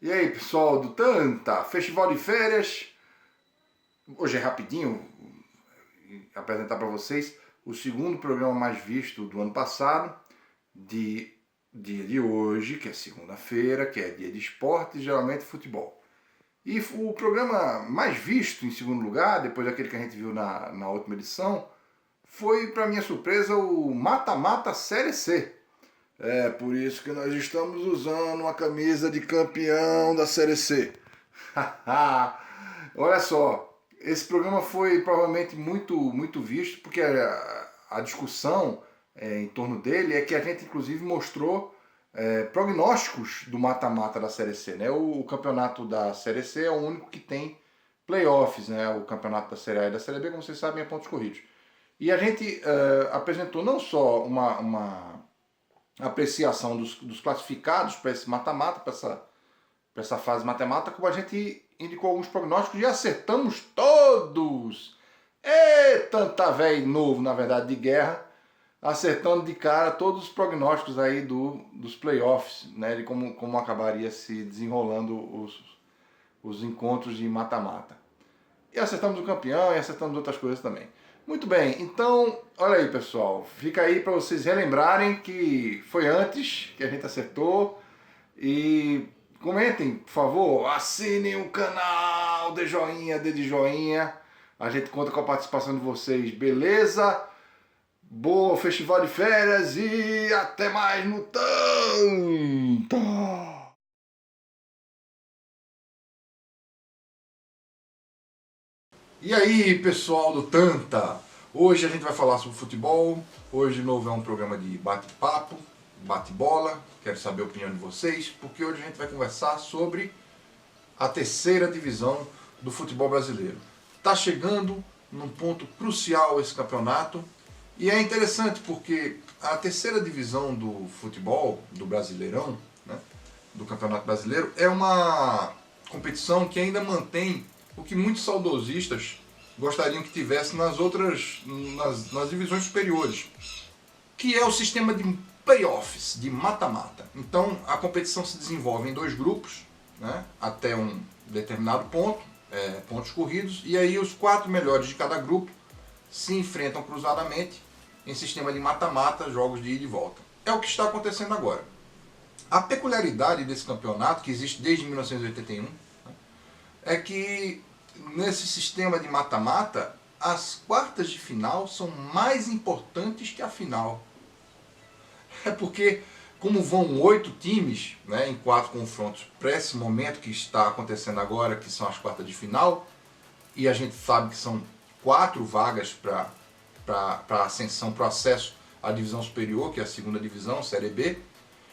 E aí, pessoal do Tanta, festival de férias. Hoje é rapidinho apresentar para vocês o segundo programa mais visto do ano passado, dia de hoje, que é segunda-feira, que é dia de esporte e geralmente futebol. E o programa mais visto em segundo lugar, depois daquele que a gente viu na última edição, foi, para minha surpresa, o Mata-Mata Série C. É por isso que nós estamos usando uma camisa de campeão da Série C. Olha só, esse programa foi provavelmente muito visto, porque a discussão em torno dele é que a gente inclusive mostrou prognósticos do mata-mata da Série C. Né? O campeonato da Série C é o único que tem playoffs, né? O campeonato da Série A e da Série B, como vocês sabem, é pontos corridos. E a gente apresentou não só uma apreciação dos classificados para esse mata-mata, para essa fase mata-mata, como a gente indicou alguns prognósticos e acertamos todos. Tanta velho novo, na verdade, de guerra, acertando de cara todos os prognósticos aí dos playoffs, né, de como acabaria se desenrolando os encontros de mata-mata. E acertamos o campeão e acertamos outras coisas também. Muito bem, então, olha aí, pessoal, fica aí para vocês relembrarem que foi antes que a gente acertou. E comentem, por favor, assinem o canal, dê joinha, dê de joinha. A gente conta com a participação de vocês, beleza? Boa festival de férias e até mais no Tanta! E aí, pessoal do Tanta? Hoje a gente vai falar sobre futebol. Hoje, de novo, é um programa de bate-papo, bate-bola. Quero saber a opinião de vocês, porque hoje a gente vai conversar sobre a terceira divisão do futebol brasileiro. Está chegando num ponto crucial esse campeonato e é interessante porque a terceira divisão do futebol, do Brasileirão, né, do Campeonato Brasileiro, é uma competição que ainda mantém o que muitos saudosistas gostariam que tivesse nas outras, nas divisões superiores, que é o sistema de playoffs, de mata-mata. Então a competição se desenvolve em dois grupos, né, até um determinado ponto, pontos corridos, e aí os 4 melhores de cada grupo se enfrentam cruzadamente em sistema de mata-mata, jogos de ida e volta. É o que está acontecendo agora. A peculiaridade desse campeonato, que existe desde 1981, né, é que nesse sistema de mata-mata, as quartas de final são mais importantes que a final. É porque, como vão 8 times, né, em 4 confrontos para esse momento que está acontecendo agora, que são as quartas de final, e a gente sabe que são 4 vagas para ascensão, para acesso à divisão superior, que é a segunda divisão, Série B.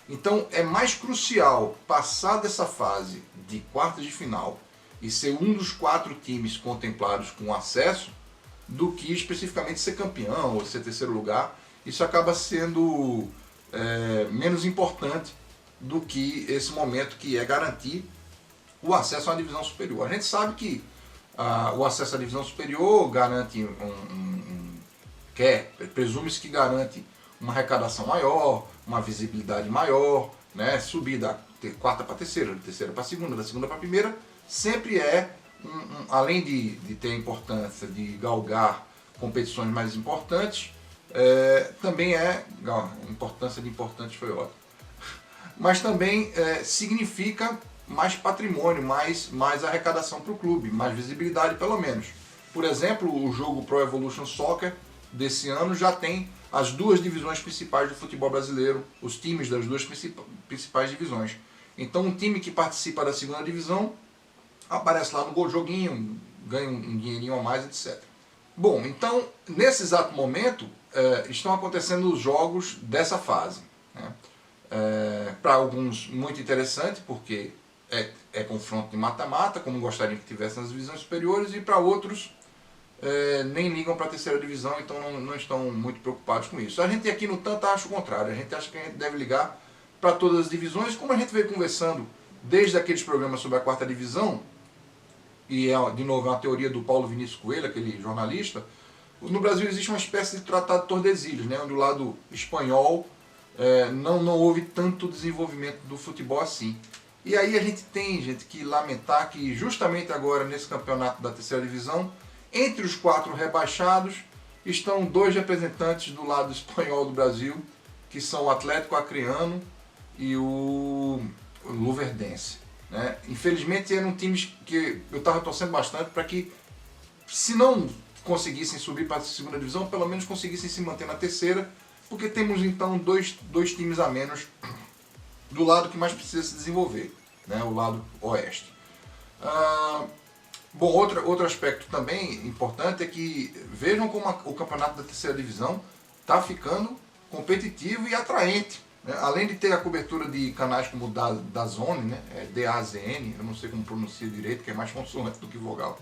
Então é mais crucial passar dessa fase de quartas de final e ser um dos 4 times contemplados com acesso do que especificamente ser campeão ou ser terceiro lugar. Isso acaba sendo menos importante do que esse momento, que é garantir o acesso à divisão superior. A gente sabe que o acesso à divisão superior garante presume-se que garante uma arrecadação maior, uma visibilidade maior, né? Subir da quarta para terceira, da terceira para segunda, da segunda para primeira, sempre além de ter a importância de galgar competições mais importantes, também a importância de importante foi ótimo, mas também significa mais patrimônio, mais arrecadação para o clube, mais visibilidade pelo menos. Por exemplo, o jogo Pro Evolution Soccer desse ano já tem as 2 divisões principais do futebol brasileiro, os times das 2 principais divisões. Então um time que participa da segunda divisão aparece lá no Gol Joguinho, ganha um dinheirinho a mais, etc. Bom, então nesse exato momento estão acontecendo os jogos dessa fase, né? Para alguns muito interessante, porque é confronto de mata-mata, como gostariam que tivesse nas divisões superiores, e para outros nem ligam para a terceira divisão, então não estão muito preocupados com isso. A gente aqui no Tanta acha o contrário, a gente acha que a gente deve ligar para todas as divisões, como a gente veio conversando desde aqueles programas sobre a quarta divisão, e de novo é uma teoria do Paulo Vinícius Coelho, aquele jornalista. No Brasil existe uma espécie de tratado de Tordesilhas, né, onde o lado espanhol não houve tanto desenvolvimento do futebol assim. E aí a gente tem, gente, que lamentar que justamente agora nesse campeonato da terceira divisão, entre os 4 rebaixados, estão 2 representantes do lado espanhol do Brasil, que são o Atlético Acreano e o Luverdense, né? Infelizmente eram times que eu estava torcendo bastante para que, se não conseguissem subir para a segunda divisão, pelo menos conseguissem se manter na terceira, porque temos então dois times a menos do lado que mais precisa se desenvolver, né? O lado oeste. Bom, outro aspecto também importante é que vejam como o campeonato da terceira divisão está ficando competitivo e atraente, né? Além de ter a cobertura de canais como da Zone, né? DAZN, eu não sei como pronuncia direito, que é mais consoante do que vogal.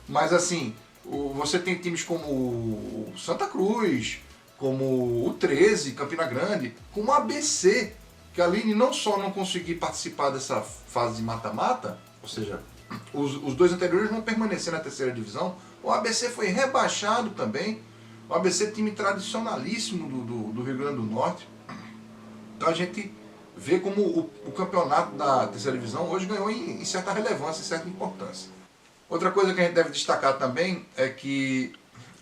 Mas assim, você tem times como o Santa Cruz, como o 13, Campina Grande, como o ABC, que a Aline não só não conseguiu participar dessa fase de mata-mata, ou seja, os 2 anteriores vão permanecer na terceira divisão, o ABC foi rebaixado também, o ABC é time tradicionalíssimo do Rio Grande do Norte. Então a gente vê como o campeonato da terceira divisão hoje ganhou em certa relevância, em certa importância. Outra coisa que a gente deve destacar também é que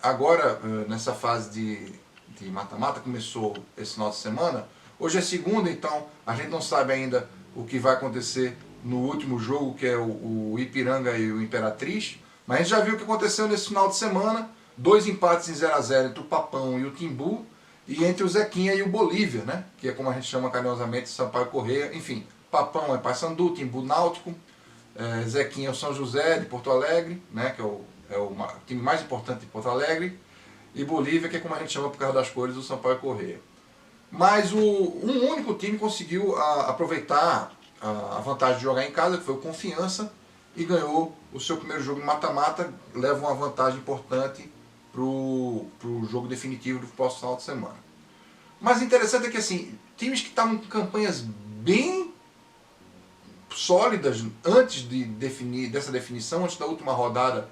agora, nessa fase de mata-mata, começou esse final de semana, hoje é segunda, então a gente não sabe ainda o que vai acontecer no último jogo, que é o Ipiranga e o Imperatriz, mas a gente já viu o que aconteceu nesse final de semana, 2 empates em 0x0 entre o Papão e o Timbu, e entre o Zequinha e o Bolívia, né? Que é como a gente chama carinhosamente Sampaio Corrêa. Enfim, Papão é Paysandu, Timbu Náutico, Zequinha é o São José de Porto Alegre, né? Que é o time mais importante de Porto Alegre, e Bolívia, que é como a gente chama por causa das cores, o Sampaio Corrêa. Mas um único time conseguiu aproveitar a vantagem de jogar em casa, que foi o Confiança, e ganhou o seu primeiro jogo em mata-mata, leva uma vantagem importante para o jogo definitivo do próximo final de semana. Mas interessante é que assim, times que estavam com campanhas bem sólidas antes dessa definição, antes da última rodada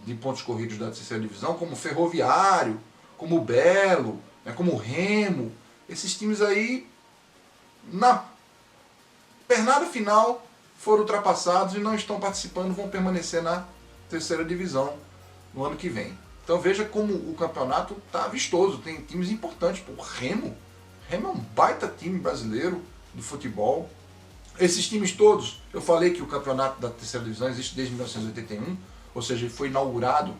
de pontos corridos da terceira divisão, como o Ferroviário, como o Belo, né, como o Remo, esses times aí, na pernada final, foram ultrapassados e não estão participando, vão permanecer na terceira divisão no ano que vem. Então veja como o campeonato está vistoso, tem times importantes. Pô, o Remo é um baita time brasileiro do futebol. Esses times todos, eu falei que o campeonato da terceira divisão existe desde 1981, ou seja, ele foi inaugurado,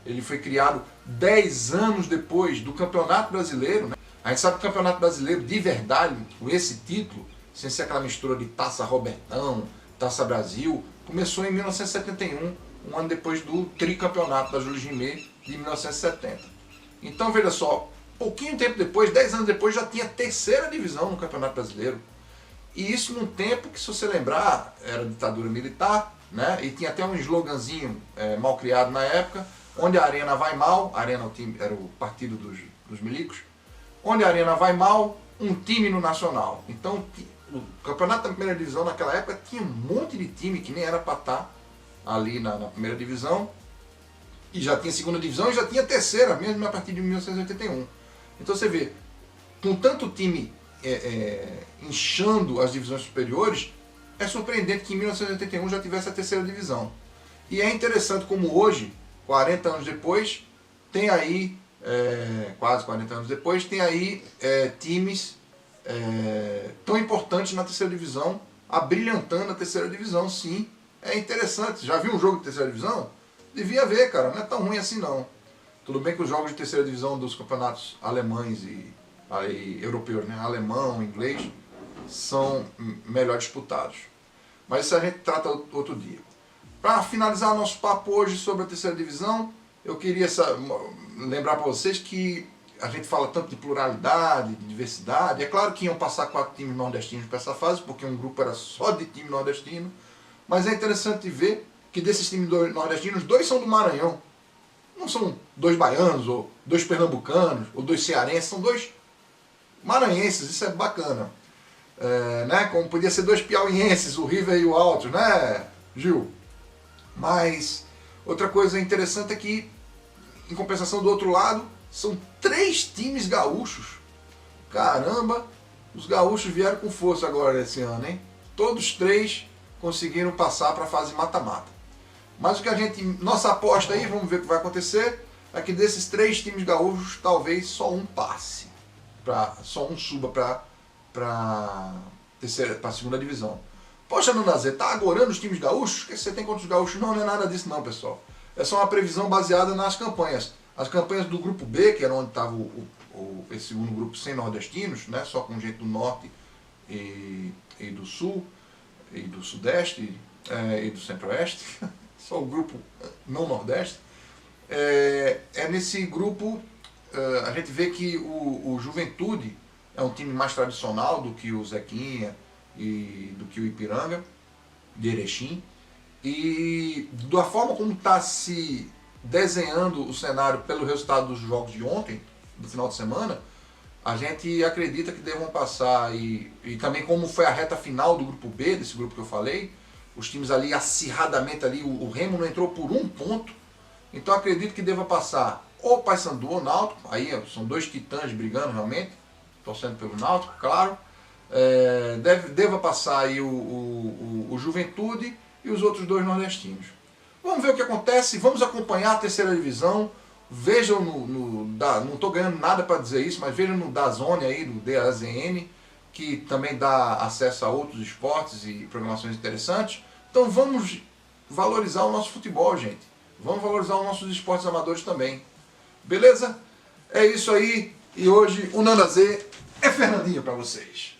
ele foi criado 10 anos depois do Campeonato Brasileiro, né? A gente sabe que o Campeonato Brasileiro, de verdade, com esse título, sem ser aquela mistura de Taça Robertão, Taça Brasil, começou em 1971, um ano depois do tricampeonato da Jules Rimet de 1970. Então veja só, pouquinho tempo depois, 10 anos depois, já tinha terceira divisão no Campeonato Brasileiro. E isso num tempo que, se você lembrar, era ditadura militar, né? E tinha até um sloganzinho mal criado na época, onde a Arena vai mal, a Arena era o partido dos milicos, onde a Arena vai mal, um time no Nacional. Então o campeonato da primeira divisão naquela época tinha um monte de time que nem era para estar ali na primeira divisão, e já tinha segunda divisão e já tinha terceira, mesmo a partir de 1981. Então você vê, com tanto time inchando as divisões superiores, é surpreendente que em 1981 já tivesse a terceira divisão. E é interessante como hoje, 40 anos depois, tem aí, quase 40 anos depois, tem aí times tão importantes na terceira divisão, abrilhantando a terceira divisão, sim. É interessante. Já viu um jogo de terceira divisão? Devia ver, cara, não é tão ruim assim não. Tudo bem que os jogos de terceira divisão dos campeonatos alemães e europeus, né? Alemão, inglês, são melhor disputados. Mas isso a gente trata outro dia. Para finalizar nosso papo hoje sobre a terceira divisão, eu queria lembrar para vocês que a gente fala tanto de pluralidade, de diversidade. É claro que iam passar 4 times nordestinos para essa fase, porque um grupo era só de time nordestino. Mas é interessante ver que desses times nordestinos, 2 são do Maranhão. Não são 2 baianos, ou 2 pernambucanos, ou 2 cearenses, são 2 maranhenses, isso é bacana. Né? Como podia ser 2 piauienses, o River e o Altos, né, Gil? Mas outra coisa interessante é que, em compensação do outro lado, são 3 times gaúchos. Caramba! Os gaúchos vieram com força agora esse ano, hein? Todos três conseguiram passar para a fase mata-mata. Mas o que a gente, nossa aposta aí, vamos ver o que vai acontecer, é que desses três times gaúchos, talvez só um passe. Só um suba para a segunda divisão. Poxa, Nanazê, tá agorando os times gaúchos? O que você tem contra os gaúchos? Não, não é nada disso não, pessoal. É só uma previsão baseada nas campanhas. As campanhas do grupo B, que era onde estava esse segundo grupo sem nordestinos, né, só com gente do norte e do sul, e do sudeste, e do centro-oeste, só o grupo não nordeste. Nesse grupo, a gente vê que o Juventude é um time mais tradicional do que o Zequinha e do que o Ipiranga, de Erechim. E da forma como está se desenhando o cenário pelo resultado dos jogos de ontem, do final de semana, a gente acredita que devam passar, e também como foi a reta final do grupo B, desse grupo que eu falei, os times ali acirradamente ali, o Remo não entrou por um ponto, então acredito que deva passar ou Paysandu ou Náutico, aí são dois titãs brigando realmente, torcendo pelo Náutico, claro, deva passar aí o Juventude e os outros dois nordestinos. Vamos ver o que acontece, vamos acompanhar a terceira divisão. Vejam não estou ganhando nada para dizer isso, mas vejam no DAZN aí, do DAZN, que também dá acesso a outros esportes e programações interessantes. Então vamos valorizar o nosso futebol, gente. Vamos valorizar os nossos esportes amadores também. Beleza? É isso aí. E hoje o Nanazê é Fernandinho para vocês.